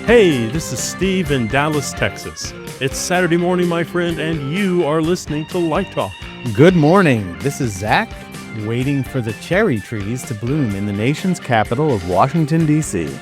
Hey, this is Steve in Dallas, Texas. It's Saturday morning, my friend, and you are listening to Light Talk. Good morning. This is Zac, waiting for the cherry trees to bloom in the nation's capital of Washington, D.C.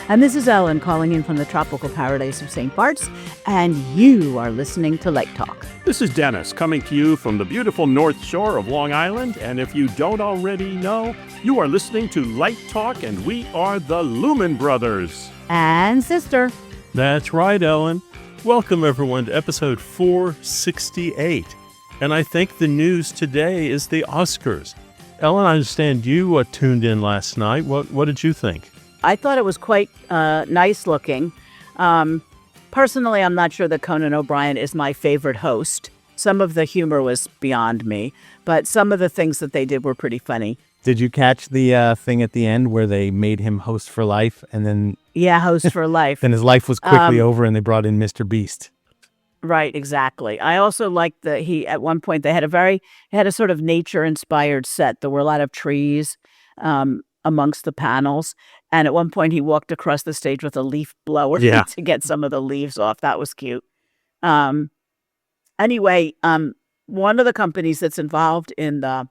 And this is Ellen calling in from the tropical paradise of St. Bart's, and you are listening to Light Talk. This is Dennis coming to you from the beautiful North Shore of Long Island, and if you don't already know, you are listening to Light Talk, and we are the Lumen Brothers and Sister. That's right, Ellen. Welcome, everyone, to episode 468. And I think the news today is the Oscars. Ellen, I understand you tuned in last night. What did you think? I thought it was quite nice looking. Personally, I'm not sure that Conan O'Brien is my favorite host. Some of the humor was beyond me, but some of the things that they did were pretty funny. Did you catch the thing at the end where they made him host for life and then... Yeah, host for life. Then his life was quickly over and they brought in Mr. Beast. Right, exactly. I also liked that at one point, they had a sort of nature-inspired set. There were a lot of trees amongst the panels. And at one point, he walked across the stage with a leaf blower to get some of the leaves off. That was cute. Anyway, one of the companies that's involved in the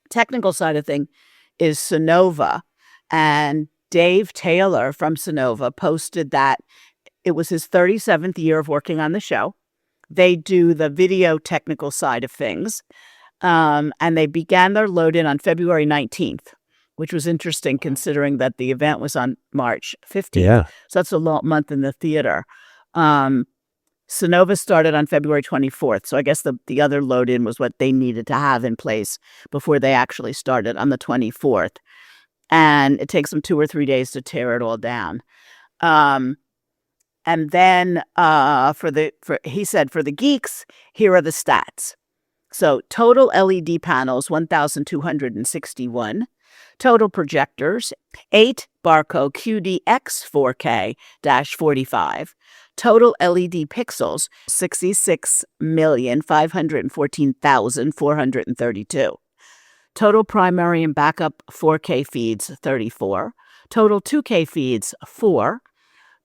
technical side of thing is Sonova. And Dave Taylor from Sonova posted that it was his 37th year of working on the show. They do the video technical side of things. And they began their load-in on February 19th. Which was interesting considering that the event was on March 15th. Yeah. So that's a long month in the theater. Sonova started on February 24th. So I guess the other load-in was what they needed to have in place before they actually started on the 24th. And it takes them 2 or 3 days to tear it all down. And then he said, for the geeks, here are the stats. So total LED panels, 1,261. Total projectors, 8 Barco QDX 4K-45. Total LED pixels, 66,514,432. Total primary and backup 4K feeds, 34. Total 2K feeds, 4.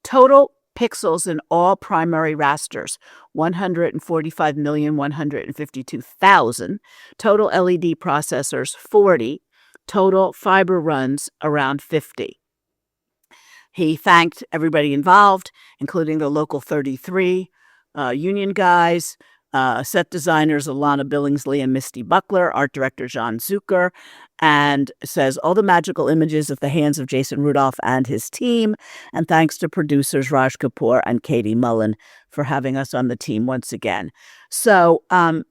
Total pixels in all primary rasters, 145,152,000. Total LED processors, 40. Total fiber runs around 50. He thanked everybody involved, including the local 33 union guys, set designers Alana Billingsley and Misty Buckler, art director John Zucker, and says all the magical images of the hands of Jason Rudolph and his team, and thanks to producers Raj Kapoor and Katie Mullen for having us on the team once again. So,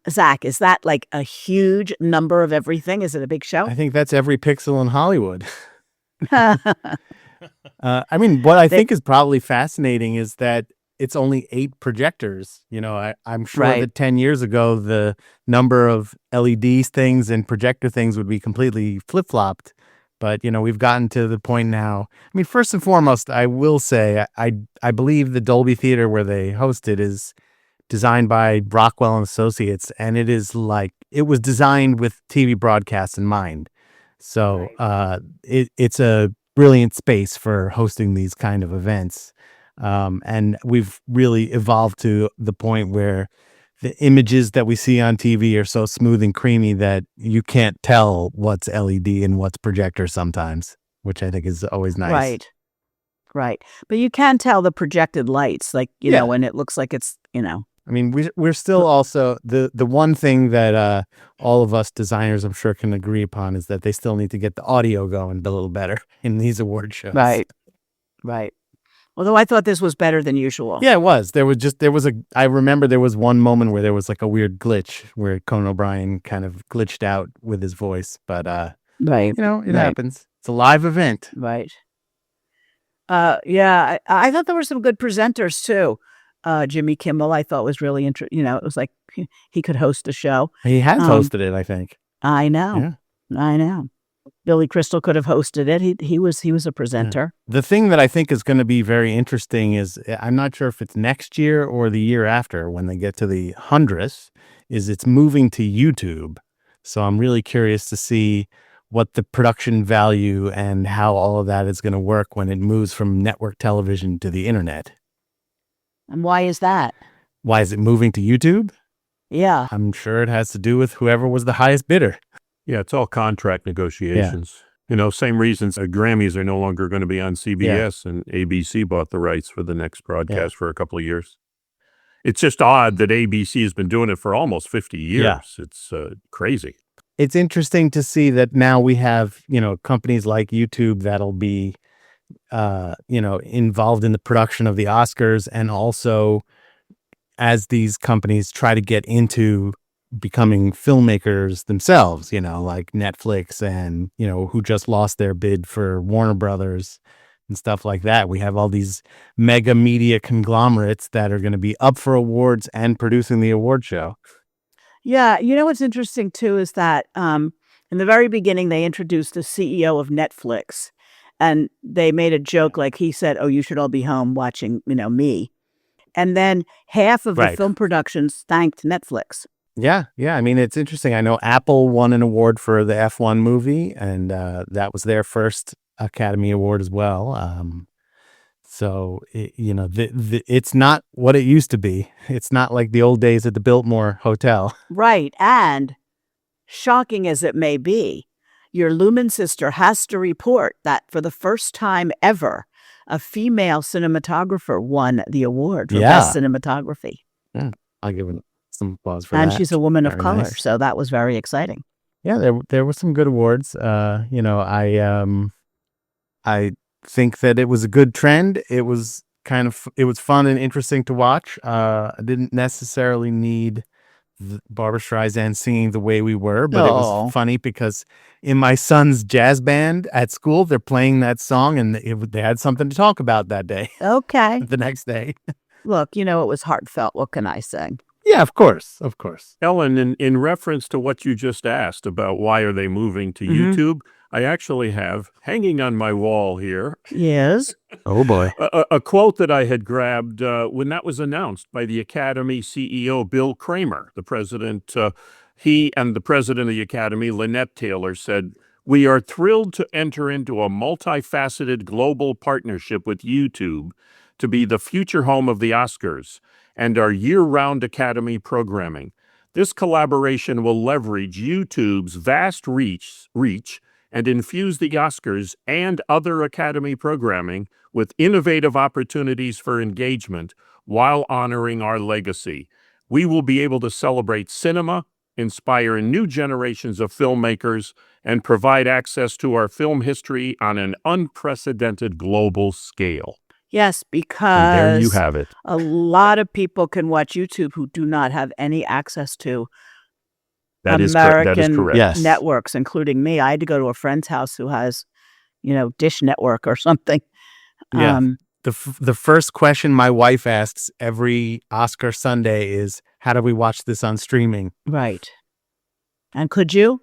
Zac, is that like a huge number of everything? Is it a big show? I think that's every pixel in Hollywood. I mean, what I think is probably fascinating is that it's only 8 projectors. You know, I'm sure that 10 years ago, the number of LED things and projector things would be completely flip-flopped. But, you know, we've gotten to the point now. I mean, first and foremost, I will say, I believe the Dolby Theater where they hosted is designed by Rockwell and Associates. And it was designed with TV broadcasts in mind. So it's a brilliant space for hosting these kind of events. And we've really evolved to the point where the images that we see on TV are so smooth and creamy that you can't tell what's LED and what's projector sometimes, which I think is always nice. Right. But you can tell the projected lights, like, you know, when it looks like it's, you know. I mean, we're still also, the one thing that all of us designers, I'm sure, can agree upon is that they still need to get the audio going a little better in these award shows. Right. Although I thought this was better than usual. Yeah, it was. I remember there was one moment where there was like a weird glitch where Conan O'Brien kind of glitched out with his voice. But, you know, it happens. It's a live event. Right. I thought there were some good presenters too. Jimmy Kimmel, I thought was really interesting. You know, it was like he could host a show. He has hosted it, I think. I know. Billy Crystal could have hosted it. He was a presenter. The thing that I think is going to be very interesting is, I'm not sure if it's next year or the year after when they get to the 100th, is it's moving to YouTube. So I'm really curious to see what the production value and how all of that is going to work when it moves from network television to the internet. And why is that? Why is it moving to YouTube? Yeah. I'm sure it has to do with whoever was the highest bidder. Yeah, it's all contract negotiations. Same reasons Grammys are no longer going to be on CBS and ABC bought the rights for the next broadcast for a couple of years. It's just odd that ABC has been doing it for almost 50 years. Yeah. It's crazy. It's interesting to see that now we have, companies like YouTube that'll be, involved in the production of the Oscars, and also as these companies try to get into becoming filmmakers themselves, like Netflix and, who just lost their bid for Warner Brothers and stuff like that. We have all these mega media conglomerates that are going to be up for awards and producing the award show. Yeah. What's interesting too is that in the very beginning, they introduced the CEO of Netflix, and they made a joke like he said, "Oh, you should all be home watching, me." And then half of the film productions thanked Netflix. Yeah. I mean, it's interesting. I know Apple won an award for the F1 movie, and that was their first Academy Award as well. So, it's not what it used to be. It's not like the old days at the Biltmore Hotel. Right. And shocking as it may be, your Lumen sister has to report that for the first time ever, a female cinematographer won the award for Best Cinematography. Yeah, I'll give it some applause for that. And she's a woman of Very color, nice. so that was very exciting. Yeah, there were some good awards. I think that it was a good trend. It was fun and interesting to watch. I didn't necessarily need Barbra Streisand singing The Way We Were, but it was funny because in my son's jazz band at school, they're playing that song, and they had something to talk about that day. Okay. The next day. Look, it was heartfelt. What can I say? Yeah, of course. Ellen, in reference to what you just asked about why are they moving to YouTube, I actually have hanging on my wall here. Yes. Oh, boy. A quote that I had grabbed when that was announced by the Academy CEO, Bill Kramer, the president. He and the president of the Academy, Lynette Taylor, said, "We are thrilled to enter into a multifaceted global partnership with YouTube to be the future home of the Oscars and our year-round Academy programming. This collaboration will leverage YouTube's vast reach and infuse the Oscars and other Academy programming with innovative opportunities for engagement while honoring our legacy. We will be able to celebrate cinema, inspire new generations of filmmakers, and provide access to our film history on an unprecedented global scale." Yes, And there because you have it. a lot of people can watch YouTube who do not have any access to That is correct. Yes. networks, including me. I had to go to a friend's house who has, Dish Network or something. Yeah. The first question my wife asks every Oscar Sunday is, how do we watch this on streaming? Right. And could you?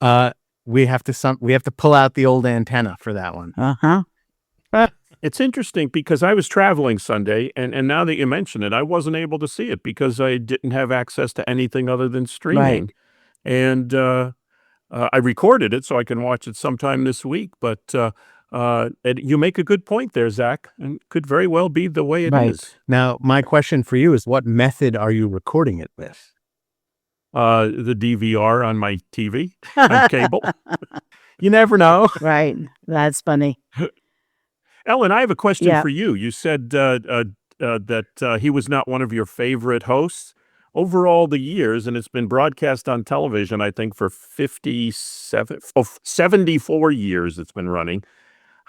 We have to pull out the old antenna for that one. Uh-huh. It's interesting because I was traveling Sunday, and now that you mention it, I wasn't able to see it because I didn't have access to anything other than streaming. Right. And I recorded it so I can watch it sometime this week. But you make a good point there, Zac, and could very well be the way it is. Now, my question for you is, what method are you recording it with? The DVR on my TV, on cable. You never know. Right. That's funny. Ellen, I have a question for you. You said that he was not one of your favorite hosts. Over all the years, and it's been broadcast on television, I think, for 74 years it's been running.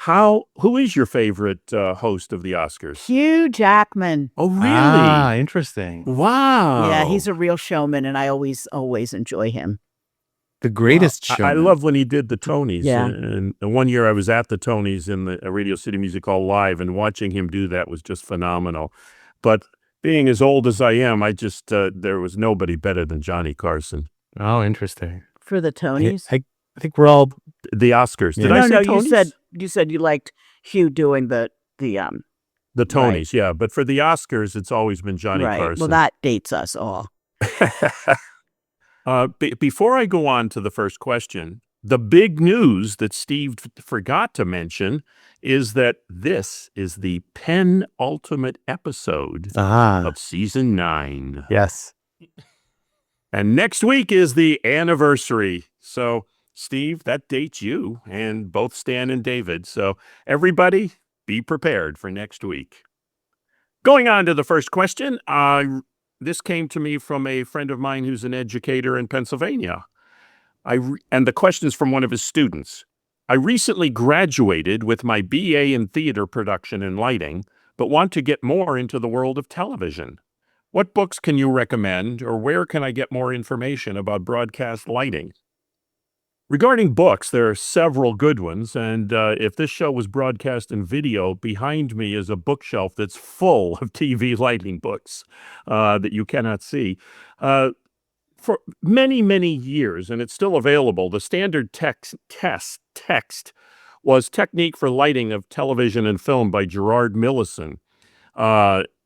Who is your favorite host of the Oscars? Hugh Jackman. Oh, really? Ah, interesting. Wow. Yeah, he's a real showman, and I always enjoy him. The greatest show. I love when he did the Tonys. Yeah. And one year I was at the Tonys in the Radio City Music Hall live, and watching him do that was just phenomenal. But being as old as I am, I just there was nobody better than Johnny Carson. Oh, interesting. For the Tonys? I think we're all The Oscars. Did Yeah. I say No, Tonys? you said you liked Hugh doing the The Tonys, yeah. But for the Oscars, it's always been Johnny right. Carson. Well, that dates us all. Before I go on to the first question, the big news that Steve forgot to mention is that this is the penultimate episode of season 9. Yes. And next week is the anniversary. So, Steve, that dates you and both Stan and David. So, everybody, be prepared for next week. Going on to the first question, this came to me from a friend of mine who's an educator in Pennsylvania. And the question is from one of his students. I recently graduated with my BA in theater production and lighting, but want to get more into the world of television. What books can you recommend, or where can I get more information about broadcast lighting? Regarding books, there are several good ones, and if this show was broadcast in video, behind me is a bookshelf that's full of TV lighting books that you cannot see. For many, many years, and it's still available, the standard text was Technique for Lighting of Television and Film by Gerard Millison.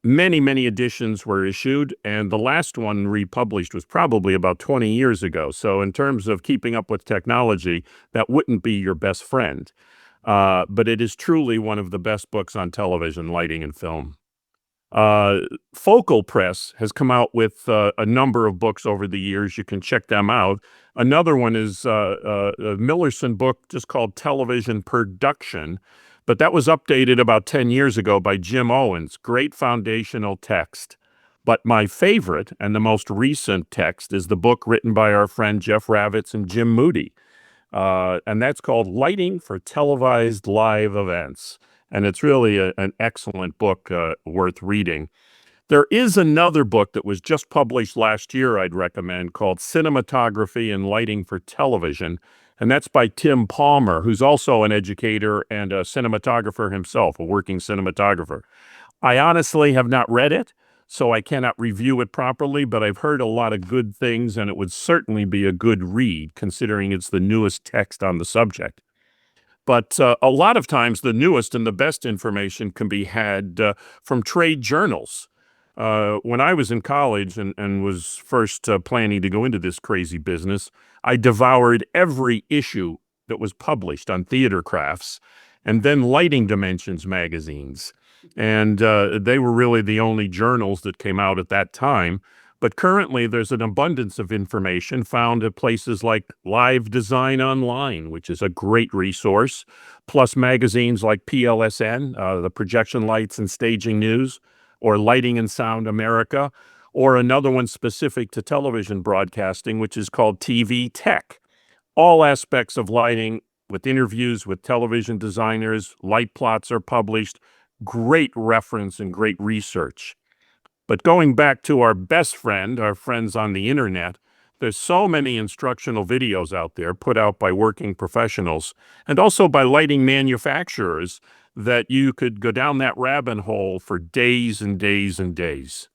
Many, many editions were issued, and the last one republished was probably about 20 years ago. So in terms of keeping up with technology, that wouldn't be your best friend. But it is truly one of the best books on television, lighting, and film. Focal Press has come out with a number of books over the years. You can check them out. Another one is a Millerson book just called Television Production, but that was updated about 10 years ago by Jim Owens. Great foundational text. But my favorite and the most recent text is the book written by our friend Jeff Ravitz and Jim Moody. And that's called Lighting for Televised Live Events. And it's really an excellent book worth reading. There is another book that was just published last year I'd recommend called Cinematography and Lighting for Television. And that's by Tim Palmer, who's also an educator and a cinematographer himself, a working cinematographer. I honestly have not read it, so I cannot review it properly, but I've heard a lot of good things, and it would certainly be a good read, considering it's the newest text on the subject. But a lot of times the newest and the best information can be had from trade journals. When I was in college and was first planning to go into this crazy business, I devoured every issue that was published on Theater Crafts and then Lighting Dimensions magazines. And they were really the only journals that came out at that time. But currently, there's an abundance of information found at places like Live Design Online, which is a great resource, plus magazines like PLSN, the Projection Lights and Staging News, or Lighting and Sound America, or another one specific to television broadcasting, which is called TV Tech. All aspects of lighting with interviews with television designers, light plots are published, great reference and great research. But going back to our best friend, our friends on the internet, there's so many instructional videos out there put out by working professionals and also by lighting manufacturers that you could go down that rabbit hole for days and days and days.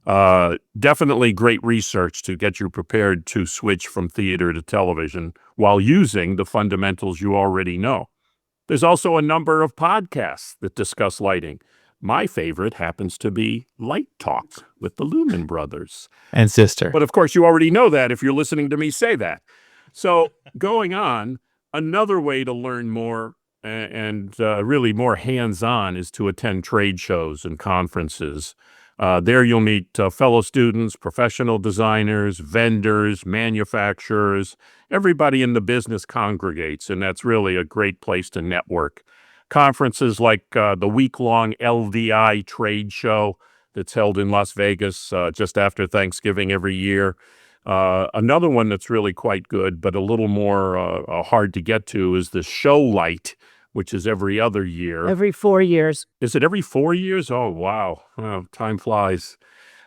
Definitely great research to get you prepared to switch from theater to television while using the fundamentals you already know. There's also a number of podcasts that discuss lighting. My favorite happens to be Light Talk with the Lumen Brothers and Sister. But of course, you already know that if you're listening to me say that. So going on, another way to learn more and really more hands-on is to attend trade shows and conferences. There you'll meet fellow students, professional designers, vendors, manufacturers. Everybody in the business congregates, and that's really a great place to network. Conferences like the week-long LVI trade show that's held in Las Vegas just after Thanksgiving every year. Another one that's really quite good, but a little more hard to get to is the Show Light, which is every other year. Every 4 years. Is it every 4 years? Oh, wow. Oh, time flies.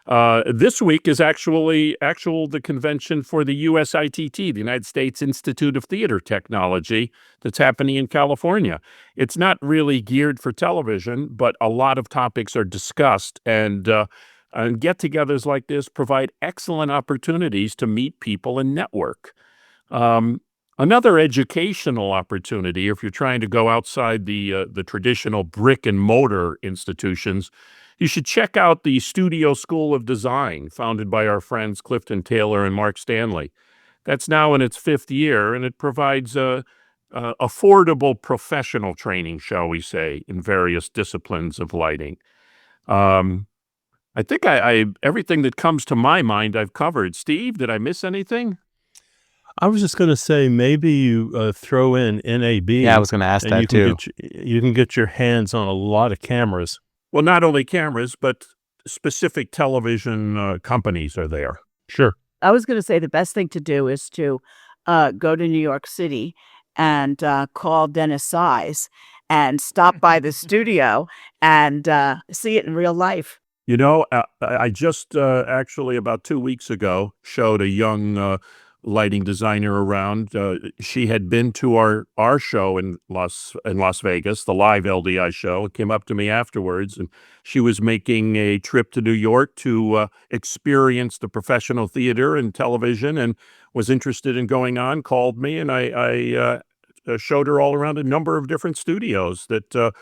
This week is actually the convention for the USITT, the United States Institute of Theater Technology, that's happening in California. It's not really geared for television, but a lot of topics are discussed, and get-togethers like this provide excellent opportunities to meet people and network. Another educational opportunity, if you're trying to go outside the traditional brick and mortar institutions, You should check out the Studio School of Design, founded by our friends Clifton Taylor and Mark Stanley. That's now in its 5th year, and it provides affordable professional training, shall we say, in various disciplines of lighting. I think I everything that comes to my mind I've covered. Steve, did I miss anything? I was just going to say maybe you throw in NAB. Yeah, I was going to ask and that you can too. you can get your hands on a lot of cameras. Well, not only cameras, but specific television companies are there. Sure. I was going to say the best thing to do is to go to New York City and call Dennis Size and stop by the studio and see it in real life. You know, I just actually about 2 weeks ago showed a young lighting designer around. She had been to our show in Las Vegas, the live LDI show. It came up to me afterwards, and she was making a trip to New York to experience the professional theater and television, and was interested in going on. Called me, and I showed her all around a number of different studios that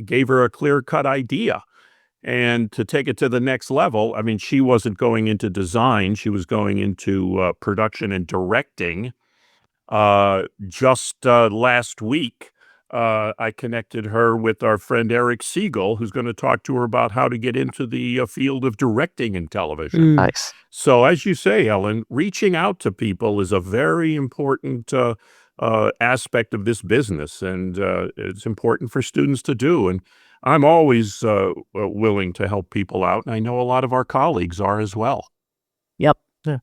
gave her a clear-cut idea. And to take it to the next level, I mean, she wasn't going into design. She was going into production and directing. Just last week, I connected her with our friend Eric Siegel, who's going to talk to her about how to get into the field of directing in television. Nice. So as you say, Ellen, reaching out to people is a very important aspect of this business, and it's important for students to do. And I'm always willing to help people out, and I know a lot of our colleagues are as well. Yep. Yeah.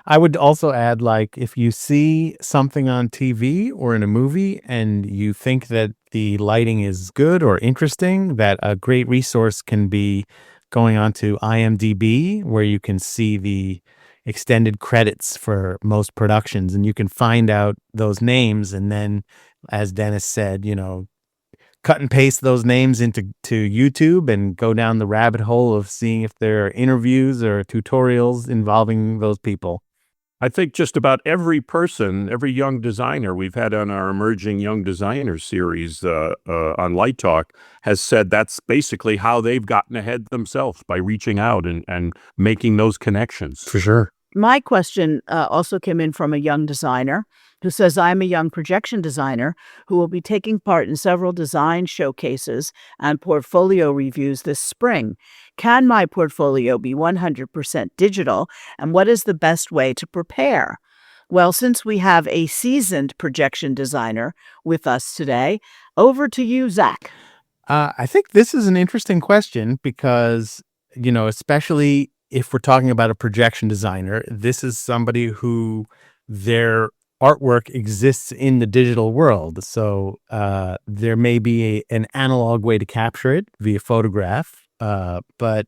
I would also add, like, if you see something on TV or in a movie and you think that the lighting is good or interesting, that a great resource can be going on to IMDb, where you can see the extended credits for most productions, and you can find out those names. And then, as Dennis said, cut and paste those names into YouTube and go down the rabbit hole of seeing if there are interviews or tutorials involving those people. I think just about every person, every young designer we've had on our Emerging Young Designers series on Light Talk has said that's basically how they've gotten ahead themselves, by reaching out and making those connections. For sure. My question also came in from a young designer who says, I'm a young projection designer who will be taking part in several design showcases and portfolio reviews this spring. Can my portfolio be 100% digital, and what is the best way to prepare? Well, since we have a seasoned projection designer with us today, over to you, Zac. I think this is an interesting question because, especially if we're talking about a projection designer, this is somebody who their artwork exists in the digital world. So there may be an analog way to capture it via photograph, but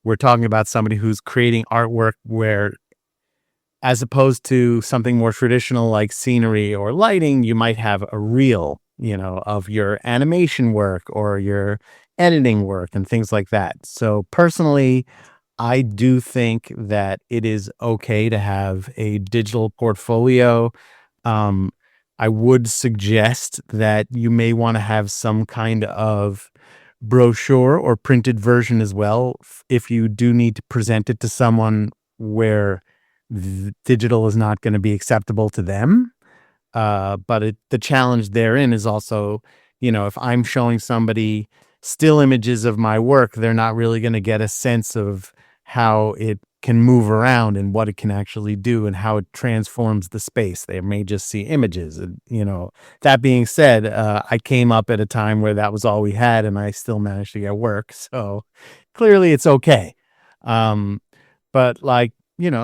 we're talking about somebody who's creating artwork where, as opposed to something more traditional like scenery or lighting, you might have a reel, of your animation work or your editing work and things like that. So personally, I do think that it is okay to have a digital portfolio. I would suggest that you may want to have some kind of brochure or printed version as well, if you do need to present it to someone where digital is not going to be acceptable to them. But the challenge therein is also, if I'm showing somebody still images of my work, they're not really going to get a sense of how it can move around and what it can actually do and how it transforms the space. They may just see images. And, that being said, I came up at a time where that was all we had, and I still managed to get work. So clearly it's okay. But like,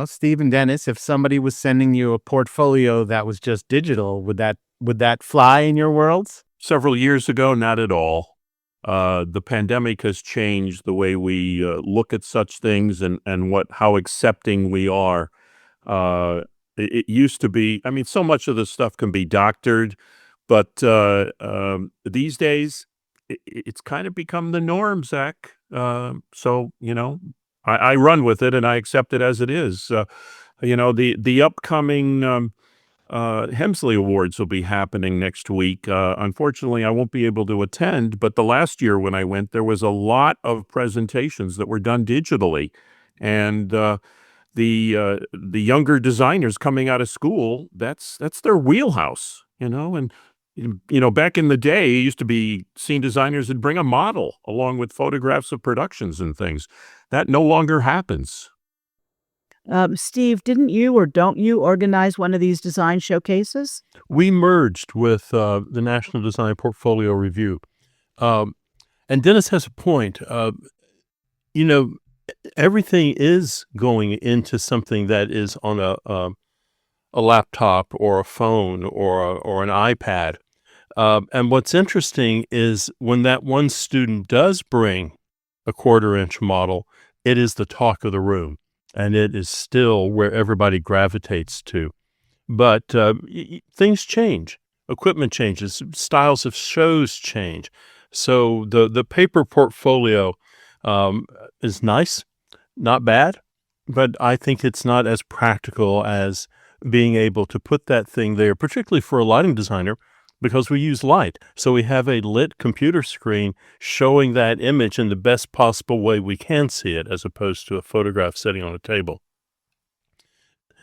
Steve and Dennis, if somebody was sending you a portfolio that was just digital, would that fly in your worlds? Several years ago, not at all. The pandemic has changed the way we look at such things and how accepting we are. It used to be, I mean, so much of this stuff can be doctored, but these days it's kind of become the norm, Zac. So, I run with it and I accept it as it is. The upcoming Hemsley Awards will be happening next week. Unfortunately, I won't be able to attend, but the last year when I went, there was a lot of presentations that were done digitally. And the younger designers coming out of school, that's their wheelhouse, and back in the day, it used to be scene designers would bring a model along with photographs of productions and things. That no longer happens. Steve, didn't you or don't you organize one of these design showcases? We merged with the National Design Portfolio Review. And Dennis has a point. Everything is going into something that is on a laptop or a phone or an iPad. And what's interesting is when that one student does bring a 1/4-inch model, it is the talk of the room, and it is still where everybody gravitates to. But things change. Equipment changes. Styles of shows change. So the paper portfolio is nice, not bad, but I think it's not as practical as being able to put that thing there, particularly for a lighting designer, because we use light. So we have a lit computer screen showing that image in the best possible way we can see it, as opposed to a photograph sitting on a table.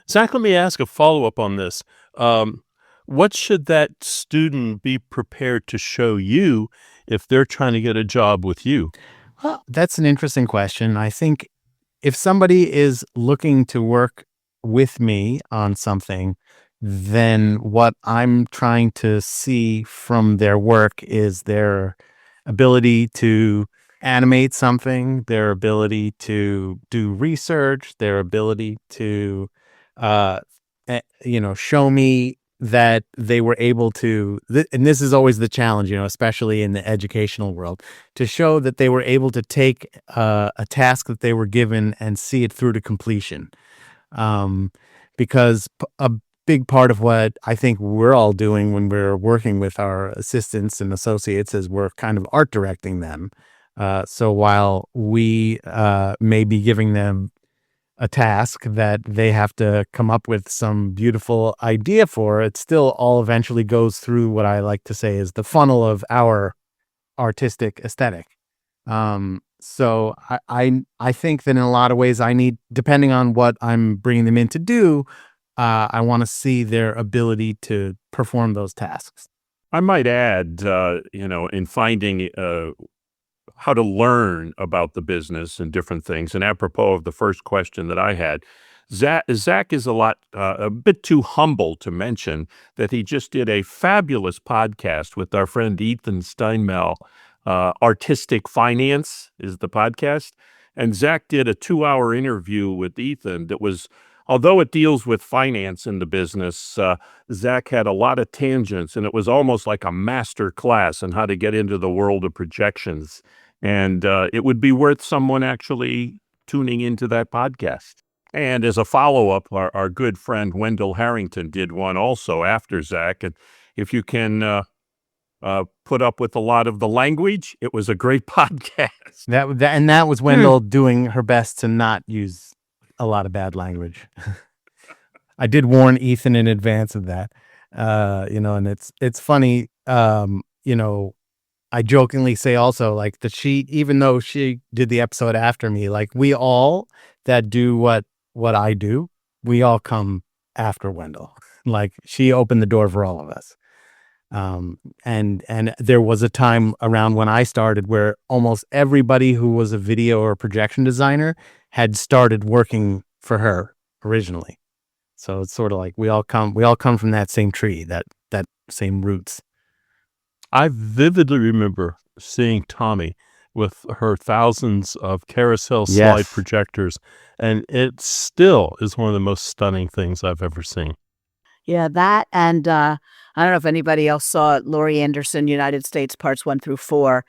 Zac, let me ask a follow-up on this. What should that student be prepared to show you if they're trying to get a job with you? Well, that's an interesting question. I think if somebody is looking to work with me on something, then what I'm trying to see from their work is their ability to animate something, their ability to do research, their ability to, show me that they were able to, and this is always the challenge, especially in the educational world, to show that they were able to take a task that they were given and see it through to completion. Because a big part of what I think we're all doing when we're working with our assistants and associates is we're kind of art directing them. So while we may be giving them a task that they have to come up with some beautiful idea for, it still all eventually goes through what I like to say is the funnel of our artistic aesthetic. So I think that in a lot of ways I need, depending on what I'm bringing them in to do, I want to see their ability to perform those tasks. I might add, in finding how to learn about the business and different things. And apropos of the first question that I had, Zac is a bit too humble to mention that he just did a fabulous podcast with our friend Ethan Steinmel. Artistic Finance is the podcast. And Zac did a 2-hour interview with Ethan that was, although it deals with finance in the business, Zac had a lot of tangents, and it was almost like a master class on how to get into the world of projections. And it would be worth someone actually tuning into that podcast. And as a follow-up, our good friend Wendell Harrington did one also after Zac. And if you can put up with a lot of the language, it was a great podcast. That was Wendell doing her best to not use a lot of bad language. I did warn Ethan in advance of that, and it's funny, I jokingly say also, like, that even though she did the episode after me, like, we all that do what I do, we all come after Wendell. Like, she opened the door for all of us. And there was a time around when I started where almost everybody who was a video or projection designer had started working for her originally. So it's sort of like we all come from that same tree, that same roots. I vividly remember seeing Tommy with her thousands of carousel slide projectors, and it still is one of the most stunning things I've ever seen. Yeah, that, and I don't know if anybody else saw Laurie Anderson, United States Parts 1 through 4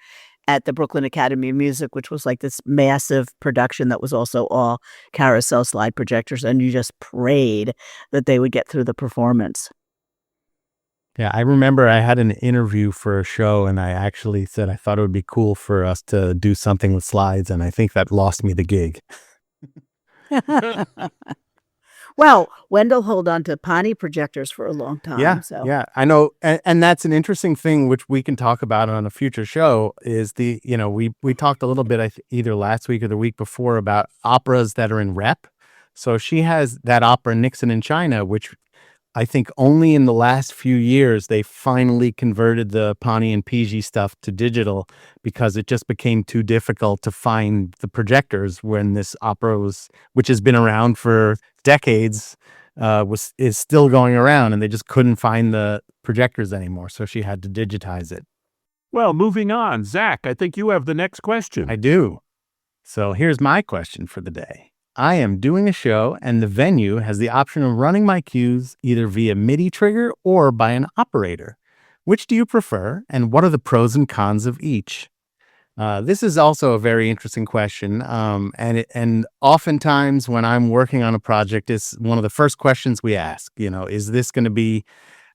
at the Brooklyn Academy of Music, which was like this massive production that was also all carousel slide projectors, and you just prayed that they would get through the performance. Yeah, I remember I had an interview for a show, and I actually said I thought it would be cool for us to do something with slides, and I think that lost me the gig. Well, Wendell held on to Pani projectors for a long time. Yeah, I know, and that's an interesting thing which we can talk about on a future show. Is we talked a little bit either last week or the week before about operas that are in rep. So she has that opera Nixon in China, which I think only in the last few years they finally converted the Pani and PG stuff to digital because it just became too difficult to find the projectors when this opera which has been around for decades, is still going around, and they just couldn't find the projectors anymore. So she had to digitize it. Well, moving on, Zac, I think you have the next question. I do. So here's my question for the day. I am doing a show and the venue has the option of running my cues either via MIDI trigger or by an operator. Which do you prefer, and what are the pros and cons of each? This is also a very interesting question, and oftentimes when I'm working on a project, it's one of the first questions we ask. Is this going to be,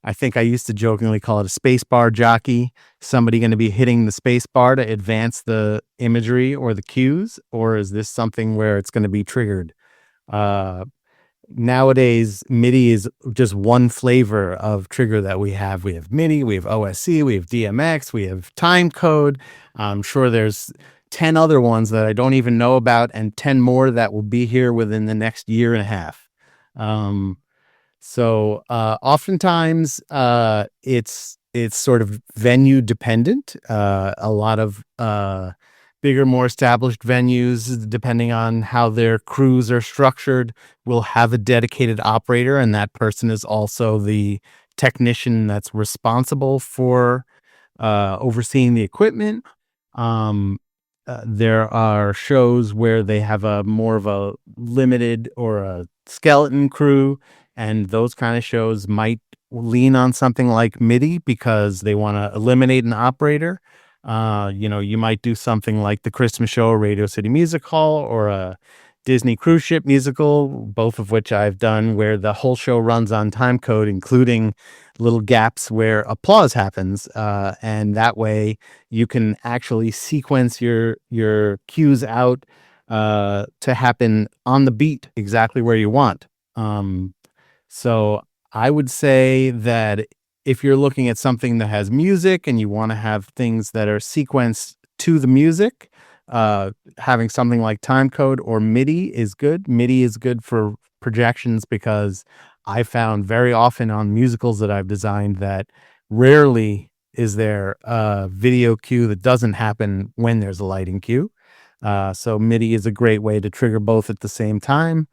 I think I used to jokingly call it a spacebar jockey, somebody going to be hitting the spacebar to advance the imagery or the cues, or is this something where it's going to be triggered? Nowadays, MIDI is just one flavor of trigger that we have. We have MIDI, we have OSC, we have DMX, we have time code. I'm sure there's 10 other ones that I don't even know about, and 10 more that will be here within the next year and a half. So oftentimes it's sort of venue dependent. A lot of bigger, more established venues, depending on how their crews are structured, will have a dedicated operator, and that person is also the technician that's responsible for overseeing the equipment. There are shows where they have a more of a limited or a skeleton crew, and those kind of shows might lean on something like MIDI because they want to eliminate an operator. You might do something like the Christmas show, Radio City Music Hall, or a Disney cruise ship musical, both of which I've done, where the whole show runs on time code, including little gaps where applause happens. And that way you can actually sequence your cues out to happen on the beat exactly where you want. So I would say that if you're looking at something that has music and you want to have things that are sequenced to the music, having something like time code or MIDI is good. MIDI is good for projections because I found very often on musicals that I've designed that rarely is there a video cue that doesn't happen when there's a lighting cue. So MIDI is a great way to trigger both at the same time.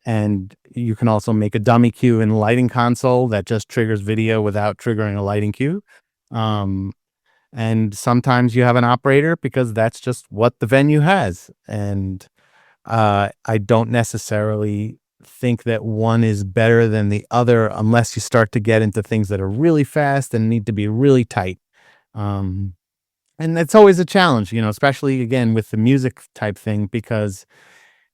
And you can also make a dummy cue in the lighting console that just triggers video without triggering a lighting cue. And sometimes you have an operator because that's just what the venue has. And I don't necessarily think that one is better than the other unless you start to get into things that are really fast and need to be really tight. And that's always a challenge, especially again with the music type thing, because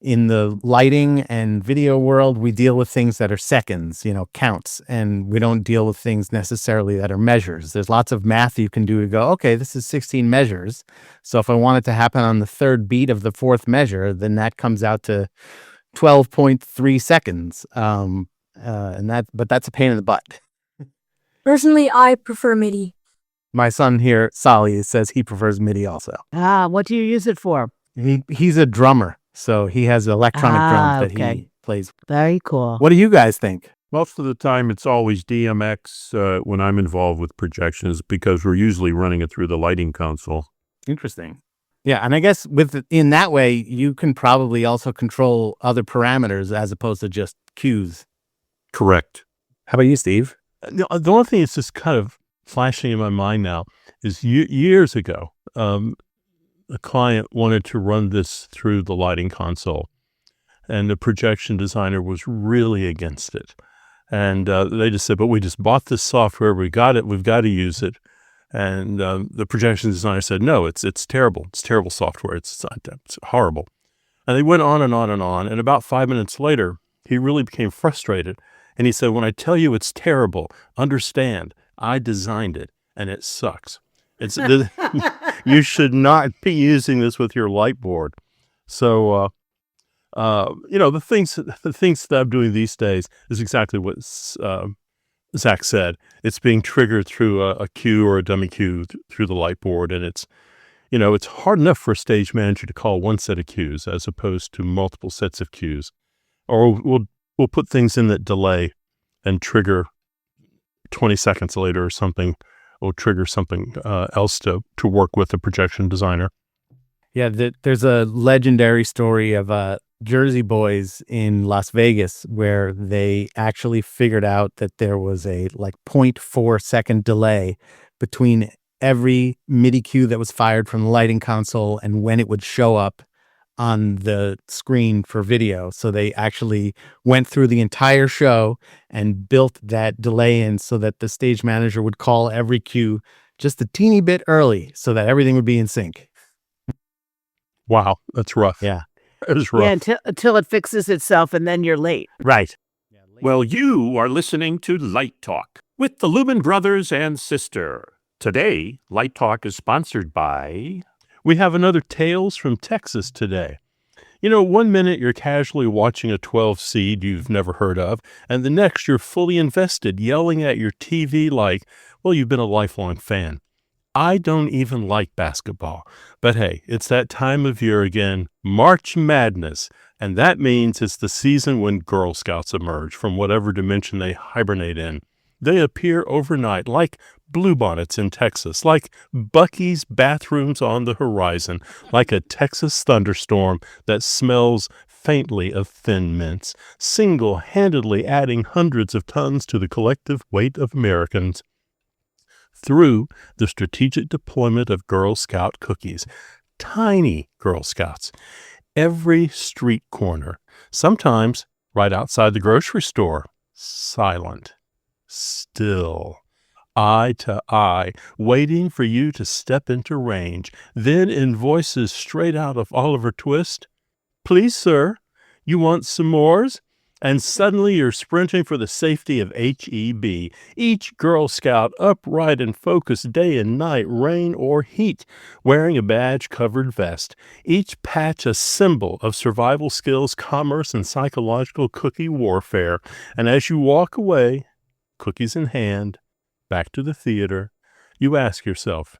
in the lighting and video world, we deal with things that are seconds, counts, and we don't deal with things necessarily that are measures. There's lots of math you can do to go, okay, this is 16 measures. So if I want it to happen on the third beat of the fourth measure, then that comes out to 12.3 seconds. But that's a pain in the butt. Personally, I prefer MIDI. My son here, Sally, says he prefers MIDI also. What do you use it for? He's a drummer. So he has electronic drums that he plays. Very cool. What do you guys think? Most of the time, it's always DMX when I'm involved with projections because we're usually running it through the lighting console. Interesting. Yeah, and I guess in that way, you can probably also control other parameters as opposed to just cues. Correct. How about you, Steve? The one thing that's just kind of flashing in my mind now is years ago, a client wanted to run this through the lighting console, and the projection designer was really against it. And they just said, but we just bought this software. We got it. We've got to use it. And the projection designer said, no, it's terrible. It's terrible software. It's horrible. And they went on and on and on. And about 5 minutes later, he really became frustrated. And he said, when I tell you it's terrible, understand, I designed it and it sucks. You should not be using this with your light board. So The things that I'm doing these days is exactly what Zac said. It's being triggered through a cue or a dummy cue through the light board, and it's hard enough for a stage manager to call one set of cues as opposed to multiple sets of cues. Or we'll put things in that delay and trigger 20 seconds later or something, or trigger something else to work with the projection designer. Yeah, there's a legendary story of Jersey Boys in Las Vegas where they actually figured out that there was a 0.4 second delay between every MIDI cue that was fired from the lighting console and when it would show up on the screen for video. So they actually went through the entire show and built that delay in so that the stage manager would call every cue just a teeny bit early so that everything would be in sync. Wow, that's rough. Yeah. It was rough. Yeah, until it fixes itself and then you're late. Right. Well, you are listening to Light Talk with the Lumen Brothers and Sister. Today, Light Talk is sponsored by... We have another Tales from Texas today. 1 minute you're casually watching a 12 seed you've never heard of, and the next you're fully invested, yelling at your TV like, well, you've been a lifelong fan. I don't even like basketball, but hey, it's that time of year again, March Madness, and that means it's the season when Girl Scouts emerge from whatever dimension they hibernate in. They appear overnight like bluebonnets in Texas, like Buc-ee's bathrooms on the horizon, like a Texas thunderstorm that smells faintly of Thin Mints, single-handedly adding hundreds of tons to the collective weight of Americans. Through the strategic deployment of Girl Scout cookies, tiny Girl Scouts, every street corner, sometimes right outside the grocery store, silent, still, eye to eye, waiting for you to step into range. Then in voices straight out of Oliver Twist, "Please, sir, you want some s'mores?" And suddenly you're sprinting for the safety of HEB, each Girl Scout upright and focused day and night, rain or heat, wearing a badge-covered vest, each patch a symbol of survival skills, commerce, and psychological cookie warfare. And as you walk away, cookies in hand, back to the theater, you ask yourself,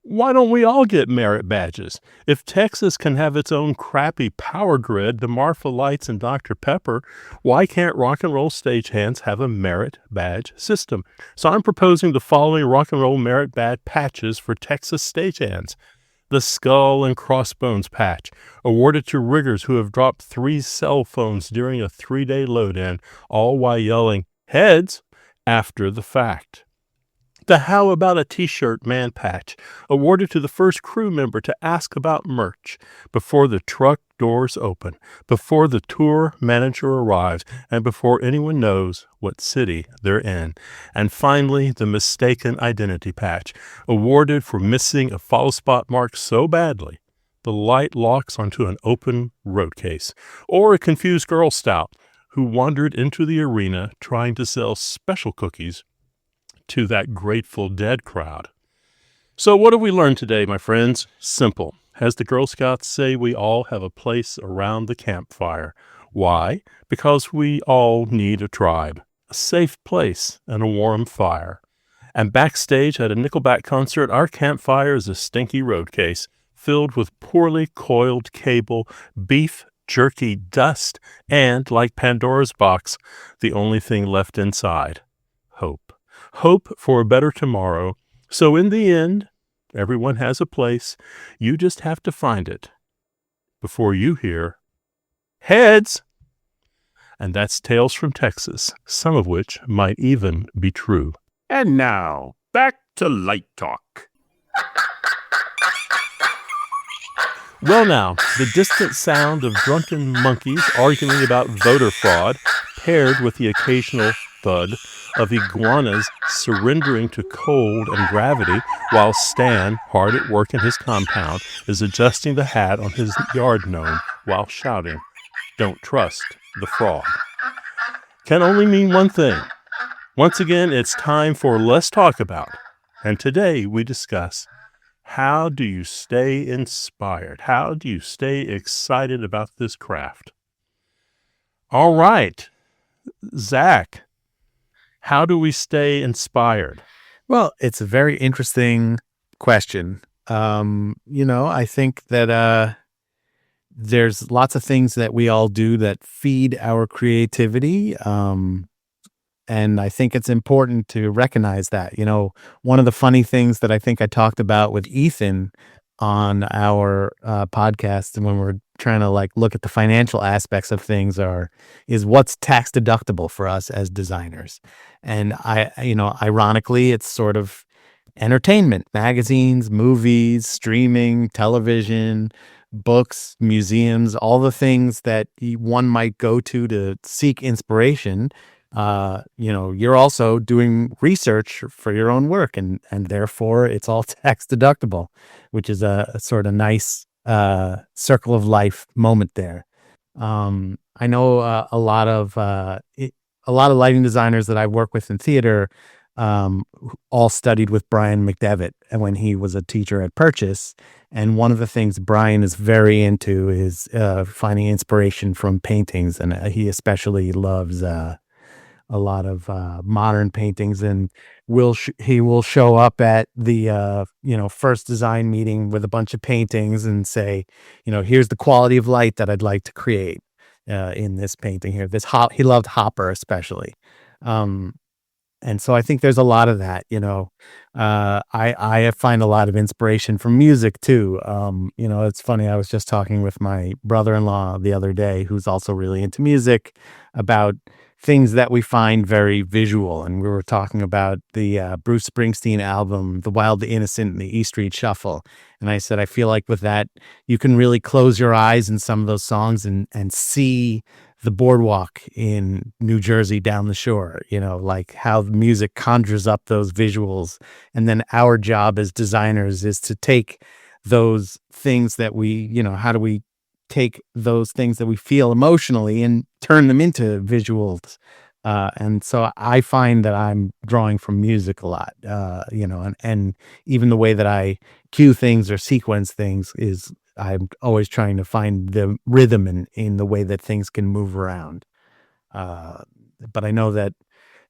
why don't we all get merit badges? If Texas can have its own crappy power grid, the Marfa Lights and Dr. Pepper, why can't rock and roll stagehands have a merit badge system? So I'm proposing the following rock and roll merit badge patches for Texas stagehands. The Skull and Crossbones patch, awarded to riggers who have dropped 3 cell phones during a 3-day load-in, all while yelling, "Heads!" after the fact. The How About a T-Shirt Man patch, awarded to the first crew member to ask about merch before the truck doors open, before the tour manager arrives, and before anyone knows what city they're in. And finally, the Mistaken Identity patch, awarded for missing a follow spot mark so badly the light locks onto an open road case, or a confused Girl Scout who wandered into the arena trying to sell special cookies to that Grateful Dead crowd. So what have we learned today, my friends? Simple. As the Girl Scouts say, we all have a place around the campfire. Why? Because we all need a tribe, a safe place, and a warm fire. And backstage at a Nickelback concert, our campfire is a stinky road case filled with poorly coiled cable, beef jerky dust, and, like Pandora's box, the only thing left inside, hope. Hope for a better tomorrow. So in the end, everyone has a place. You just have to find it before you hear "Heads!" And that's Tales from Texas, some of which might even be true. And now, back to Light Talk. Well now, the distant sound of drunken monkeys arguing about voter fraud, paired with the occasional thud of iguanas surrendering to cold and gravity while Stan, hard at work in his compound, is adjusting the hat on his yard gnome while shouting, "Don't trust the frog," can only mean one thing. Once again, it's time for Let's Talk About. And today we discuss How do you stay inspired? How do you stay excited about this craft? All right, Zac, how do we stay inspired? Well, it's a very interesting question. I think that there's lots of things that we all do that feed our creativity. And I think it's important to recognize that. One of the funny things that I think I talked about with Ethan on our podcast, and when we're trying to look at the financial aspects of things, is what's tax deductible for us as designers. And ironically, it's sort of entertainment, magazines, movies, streaming, television, books, museums, all the things that one might go to seek inspiration. You're also doing research for your own work, and therefore it's all tax deductible, which is a sort of nice circle of life moment there. I know a lot of lighting designers that I work with in theater all studied with Brian McDevitt and when he was a teacher at Purchase. And one of the things Brian is very into is finding inspiration from paintings, and he especially loves a lot of modern paintings, and he will show up at the first design meeting with a bunch of paintings and say, here's the quality of light that I'd like to create in this painting here. He loved Hopper especially. And so I think there's a lot of that. I find a lot of inspiration from music too. It's funny. I was just talking with my brother-in-law the other day, who's also really into music, about things that we find very visual. And we were talking about the Bruce Springsteen album, The Wild, the Innocent, and the E Street Shuffle. And I said, I feel like with that, you can really close your eyes in some of those songs and see the boardwalk in New Jersey down the shore, like how the music conjures up those visuals. And then our job as designers is to take those things that how do we take those things that we feel emotionally and turn them into visuals. And so I find that I'm drawing from music a lot, and even the way that I cue things or sequence things is I'm always trying to find the rhythm in the way that things can move around. But I know that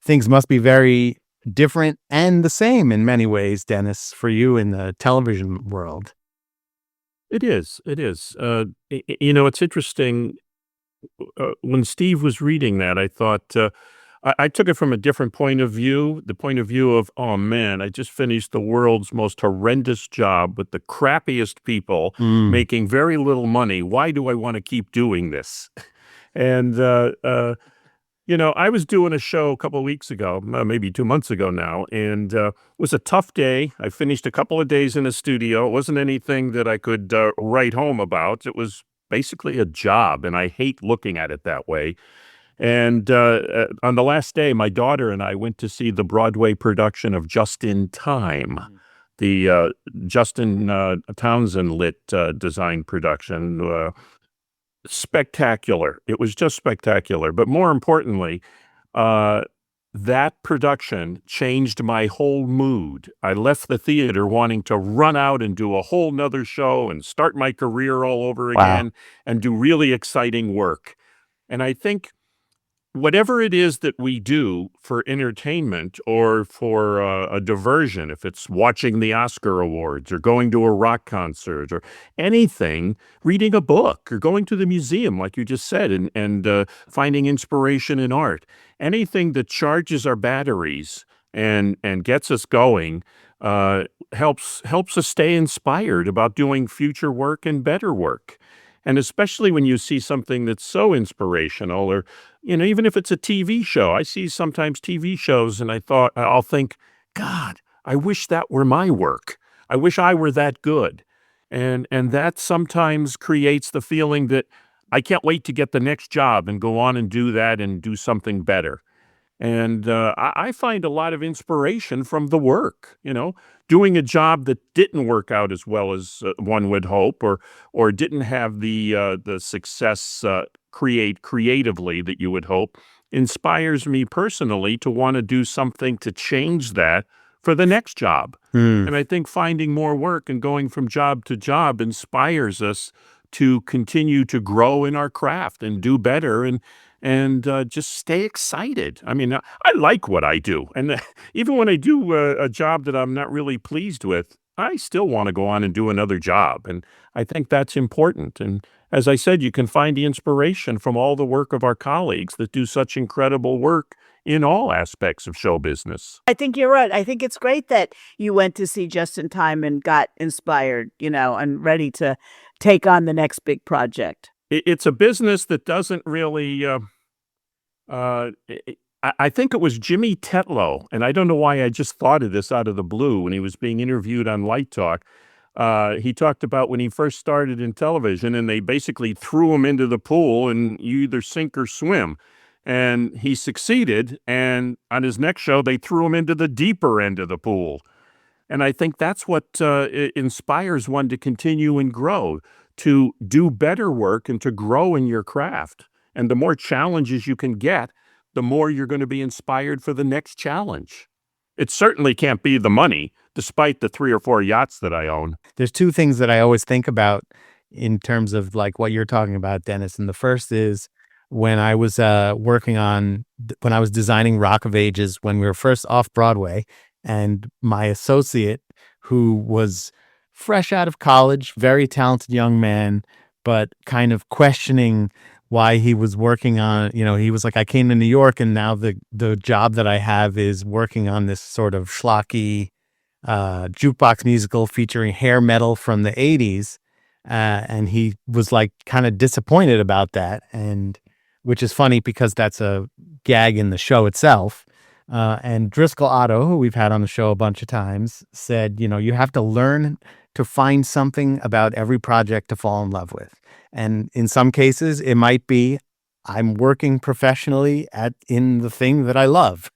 things must be very different and the same in many ways, Dennis, for you in the television world. It is. It is. It's interesting. When Steve was reading that, I thought I took it from a different point of view. The point of view of, oh man, I just finished the world's most horrendous job with the crappiest people making very little money. Why do I want to keep doing this? And I was doing a show a couple of weeks ago, maybe 2 months ago now, and it was a tough day. I finished a couple of days in a studio. It wasn't anything that I could write home about. It was basically a job, and I hate looking at it that way. And on the last day, my daughter and I went to see the Broadway production of Just in Time, the Justin Townsend lit design production. Spectacular. It was just spectacular. But more importantly, that production changed my whole mood. I left the theater wanting to run out and do a whole nother show and start my career all over again and do really exciting work. And I think whatever it is that we do for entertainment or for a diversion, if it's watching the Oscar Awards or going to a rock concert or anything, reading a book or going to the museum, like you just said, and finding inspiration in art, anything that charges our batteries and gets us going helps us stay inspired about doing future work and better work. And especially when you see something that's so inspirational, or, even if it's a TV show, I see sometimes TV shows and I'll think, God, I wish that were my work. I wish I were that good. And that sometimes creates the feeling that I can't wait to get the next job and go on and do that and do something better. And I find a lot of inspiration from the work, doing a job that didn't work out as well as one would hope, or didn't have the success creatively that you would hope, inspires me personally to want to do something to change that for the next job. Hmm. And I think finding more work and going from job to job inspires us to continue to grow in our craft and do better and just stay excited. I mean, I like what I do. And even when I do a job that I'm not really pleased with, I still want to go on and do another job. And I think that's important. And as I said, you can find the inspiration from all the work of our colleagues that do such incredible work in all aspects of show business. I think you're right. I think it's great that you went to see Just in Time and got inspired, and ready to take on the next big project. It's a business that doesn't really, I think it was Jimmy Tetlow, and I don't know why I just thought of this out of the blue when he was being interviewed on Light Talk. He talked about when he first started in television and they basically threw him into the pool and you either sink or swim. And he succeeded, and on his next show, they threw him into the deeper end of the pool. And I think that's what inspires one to continue and grow, to do better work and to grow in your craft. And the more challenges you can get, the more you're going to be inspired for the next challenge. It certainly can't be the money, despite the 3 or 4 yachts that I own. There's 2 things that I always think about in terms of like what you're talking about, Dennis. And the first is when I was when I was designing Rock of Ages, when we were first off Broadway, and my associate, who was fresh out of college, very talented young man, but kind of questioning why he was working on, he was like, I came to New York and now the job that I have is working on this sort of schlocky jukebox musical featuring hair metal from the 80s. And he was like kind of disappointed about that. And which is funny because that's a gag in the show itself. And Driscoll Otto, who we've had on the show a bunch of times, said, you have to learn to find something about every project to fall in love with. And in some cases, it might be I'm working professionally in the thing that I love,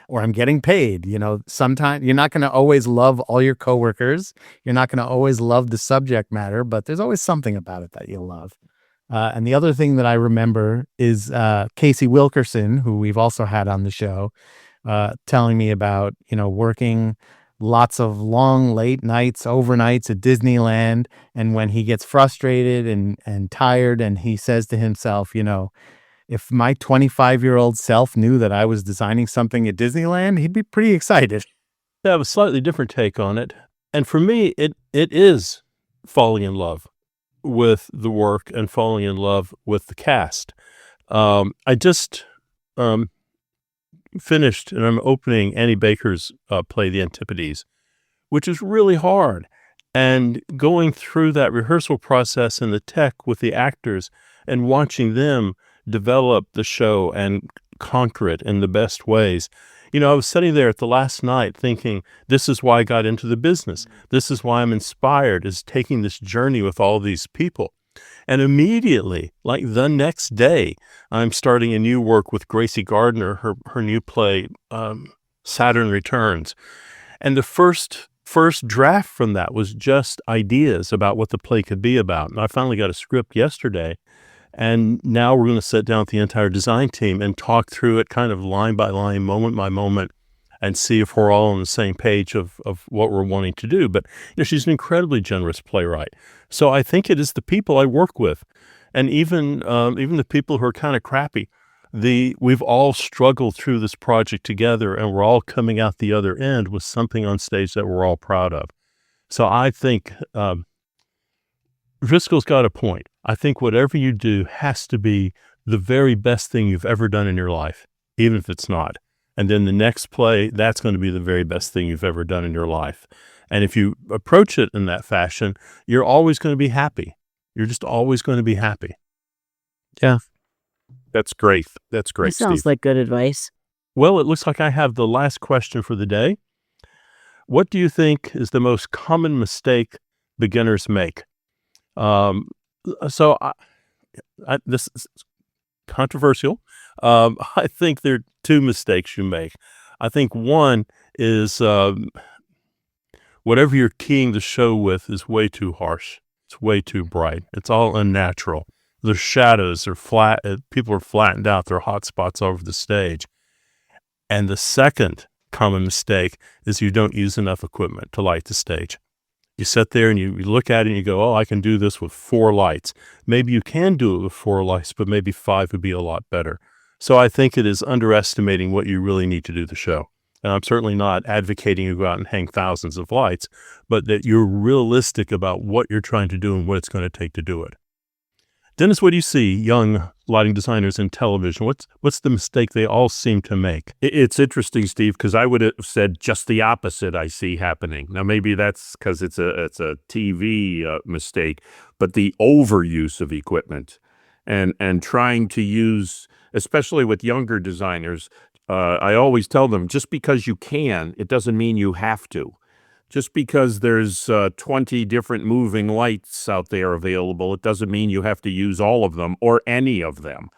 or I'm getting paid. Sometimes you're not going to always love all your coworkers. You're not going to always love the subject matter, but there's always something about it that you'll love. And the other thing that I remember is Casey Wilkerson, who we've also had on the show, telling me about, working lots of long, late nights, overnights at Disneyland. And when he gets frustrated and tired, and he says to himself, if my 25-year-old self knew that I was designing something at Disneyland, he'd be pretty excited. I have a slightly different take on it. And for me, it is falling in love with the work and falling in love with the cast. I just finished and I'm opening Annie Baker's play, The Antipodes, which is really hard. And going through that rehearsal process and the tech with the actors and watching them develop the show and conquer it in the best ways. I was sitting there at the last night thinking, this is why I got into the business. This is why I'm inspired, is taking this journey with all these people. And immediately, like the next day, I'm starting a new work with Gracie Gardner, her new play, Saturn Returns. And the first draft from that was just ideas about what the play could be about. And I finally got a script yesterday. And now we're going to sit down with the entire design team and talk through it kind of line by line, moment by moment, and see if we're all on the same page of what we're wanting to do. But she's an incredibly generous playwright. So I think it is the people I work with, and even the people who are kind of crappy. We've all struggled through this project together, and we're all coming out the other end with something on stage that we're all proud of. So I think Driscoll's got a point. I think whatever you do has to be the very best thing you've ever done in your life, even if it's not. And then the next play, that's going to be the very best thing you've ever done in your life. And if you approach it in that fashion, you're always going to be happy. You're just always going to be happy. Yeah. That's great. That's great, That sounds Steve. like good advice. Well, it looks like I have the last question for the day. What do you think is the most common mistake beginners make? So this is controversial. I think there are 2 mistakes you make. I think one is whatever you're keying the show with is way too harsh. It's way too bright. It's all unnatural. The shadows are flat. People are flattened out. There are hot spots over the stage. And the second common mistake is you don't use enough equipment to light the stage. You sit there and you look at it and you go, oh, I can do this with 4 lights. Maybe you can do it with 4 lights, but maybe 5 would be a lot better. So I think it is underestimating what you really need to do the show. And I'm certainly not advocating you go out and hang thousands of lights, but that you're realistic about what you're trying to do and what it's going to take to do it. Dennis, what do you see young lighting designers in television? What's the mistake they all seem to make? It's interesting, Steve, because I would have said just the opposite I see happening. Now, maybe that's because it's a TV mistake, but the overuse of equipment and trying to use, especially with younger designers, I always tell them, just because you can, it doesn't mean you have to. Just because there's 20 different moving lights out there available, it doesn't mean you have to use all of them or any of them.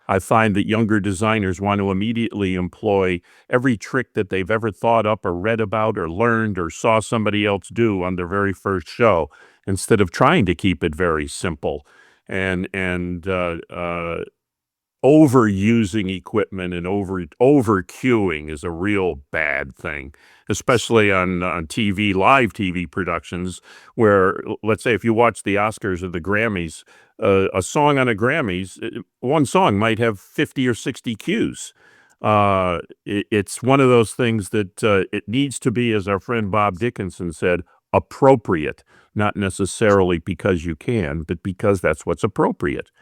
I find that younger designers want to immediately employ every trick that they've ever thought up or read about or learned or saw somebody else do on their very first show, instead of trying to keep it very simple. And overusing equipment and over cueing is a real bad thing, especially on TV, live TV productions, where, let's say, if you watch the Oscars or the Grammys, a song on a Grammys, one song might have 50 or 60 cues. It's one of those things that it needs to be, as our friend Bob Dickinson said, appropriate, not necessarily because you can, but because that's what's appropriate.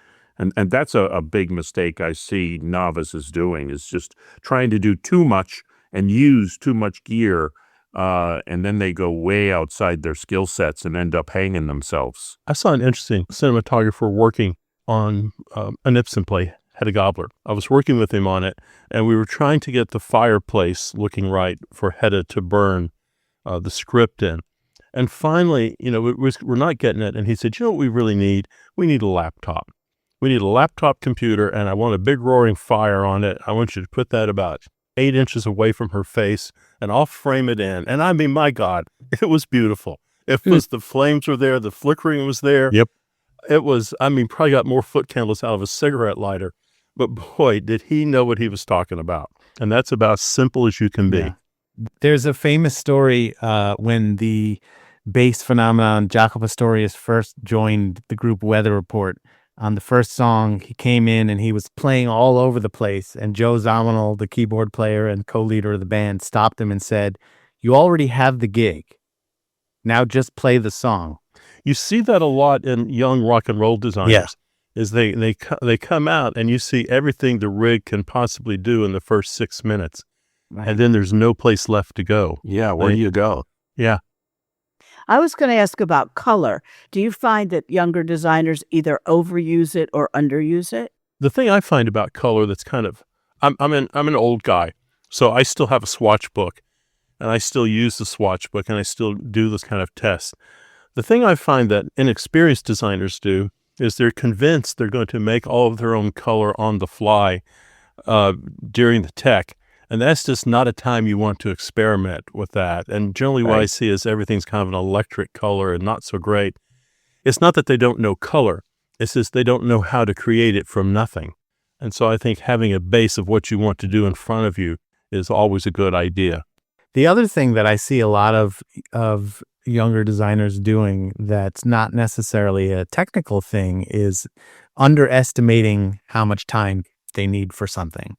And that's a big mistake I see novices doing, is just trying to do too much and use too much gear, and then they go way outside their skill sets and end up hanging themselves. I saw an interesting cinematographer working on an Ibsen play, Hedda Gabler. I was working with him on it, and we were trying to get the fireplace looking right for Hedda to burn the script in. And finally, we're not getting it, and he said, you know what we really need? We need a laptop. We need a laptop computer, and I want a big roaring fire on it. I want you to put that about 8 inches away from her face, and I'll frame it in. And I mean, my God, it was beautiful. It was, the flames were there, the flickering was there. Yep. It was, probably got more foot candles out of a cigarette lighter. But boy, did he know what he was talking about. And that's about as simple as you can be. Yeah. There's a famous story when the bass phenomenon Jaco Pastorius first joined the group Weather Report. On the first song, he came in and he was playing all over the place. And Joe Zawinul, the keyboard player and co-leader of the band, stopped him and said, "You already have the gig. Now just play the song." You see that a lot in young rock and roll designers. Yeah. Is they come out and you see everything the rig can possibly do in the first 6 minutes. Right. And then there's no place left to go. Yeah, where do you go? Yeah. I was going to ask about color. Do you find that younger designers either overuse it or underuse it? The thing I find about color that's kind of, I'm an old guy, so I still have a swatch book, and I still use the swatch book, and I still do this kind of test. The thing I find that inexperienced designers do is they're convinced they're going to make all of their own color on the fly during the tech. And that's just not a time you want to experiment with that. And generally what I see is everything's kind of an electric color and not so great. It's not that they don't know color. It's just they don't know how to create it from nothing. And so I think having a base of what you want to do in front of you is always a good idea. The other thing that I see a lot of younger designers doing that's not necessarily a technical thing is underestimating how much time they need for something.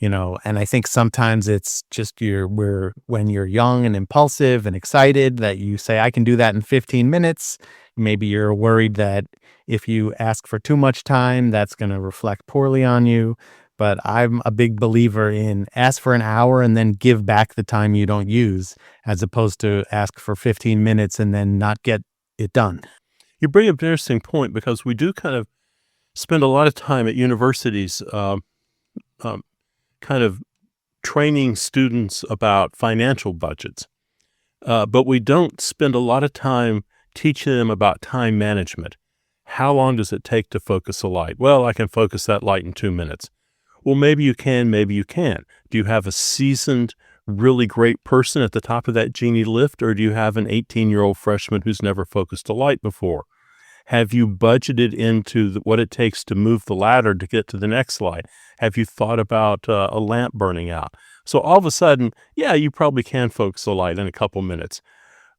And I think sometimes it's just when you're young and impulsive and excited that you say, I can do that in 15 minutes. Maybe you're worried that if you ask for too much time, that's going to reflect poorly on you. But I'm a big believer in ask for an hour and then give back the time you don't use, as opposed to ask for 15 minutes and then not get it done. You bring up an interesting point, because we do kind of spend a lot of time at universities kind of training students about financial budgets. But we don't spend a lot of time teaching them about time management. How long does it take to focus a light? Well, I can focus that light in 2 minutes. Well, maybe you can, maybe you can't. Do you have a seasoned, really great person at the top of that genie lift, or do you have an 18-year-old freshman who's never focused a light before? Have you budgeted into what it takes to move the ladder to get to the next light? Have you thought about a lamp burning out? So all of a sudden, yeah, you probably can focus a light in a couple minutes.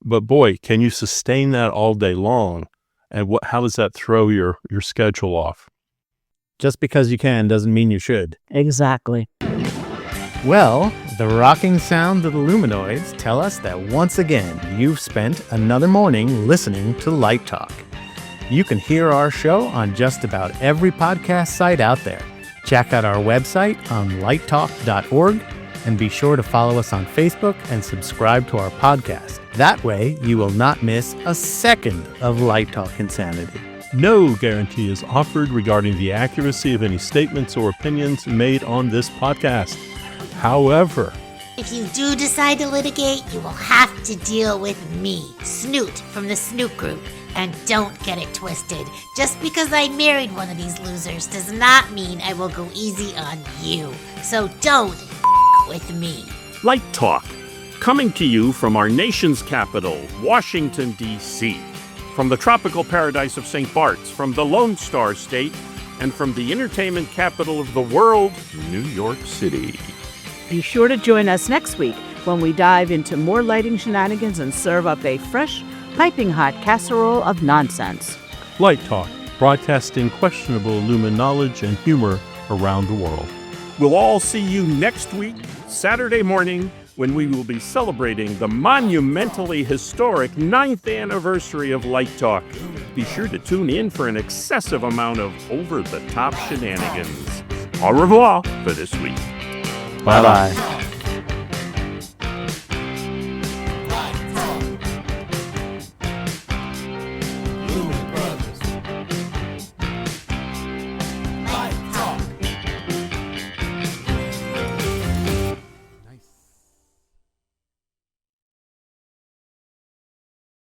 But boy, can you sustain that all day long? And how does that throw your schedule off? Just because you can doesn't mean you should. Exactly. Well, the rocking sound of the Luminoids tell us that once again, you've spent another morning listening to Light Talk. You can hear our show on just about every podcast site out there. Check out our website on lighttalk.org and be sure to follow us on Facebook and subscribe to our podcast. That way, you will not miss a second of Light Talk insanity. No guarantee is offered regarding the accuracy of any statements or opinions made on this podcast. However, if you do decide to litigate, you will have to deal with me, Snoot, from the Snoot Group. And don't get it twisted. Just because I married one of these losers does not mean I will go easy on you. So don't with me. Light Talk, coming to you from our nation's capital, Washington, D.C., from the tropical paradise of St. Bart's, from the Lone Star State, and from the entertainment capital of the world, New York City. Be sure to join us next week when we dive into more lighting shenanigans and serve up a fresh, piping hot casserole of nonsense. Light Talk, broadcasting questionable Lumen knowledge and humor around the world. We'll all see you next week, Saturday morning, when we will be celebrating the monumentally historic 9th anniversary of Light Talk. Be sure to tune in for an excessive amount of over-the-top shenanigans. Au revoir for this week. Bye-bye.